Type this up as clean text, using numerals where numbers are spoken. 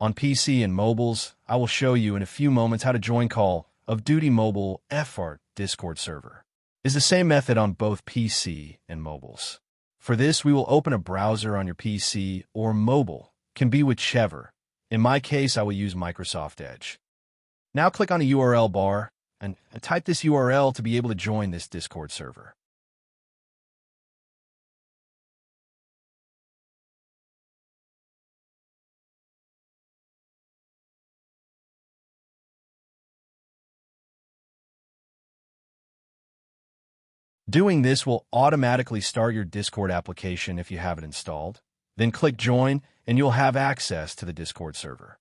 On PC and mobiles, I will show you in a few moments how to join Call of Duty Mobile FR Discord server. It's the same method on both PC and mobiles. For this, we will open a browser on your PC or mobile, can be whichever. In my case, I will use Microsoft Edge. Now click on the URL bar and type this URL to be able to join this Discord server. Doing this will automatically start your Discord application if you have it installed. Then click Join, and you'll have access to the Discord server.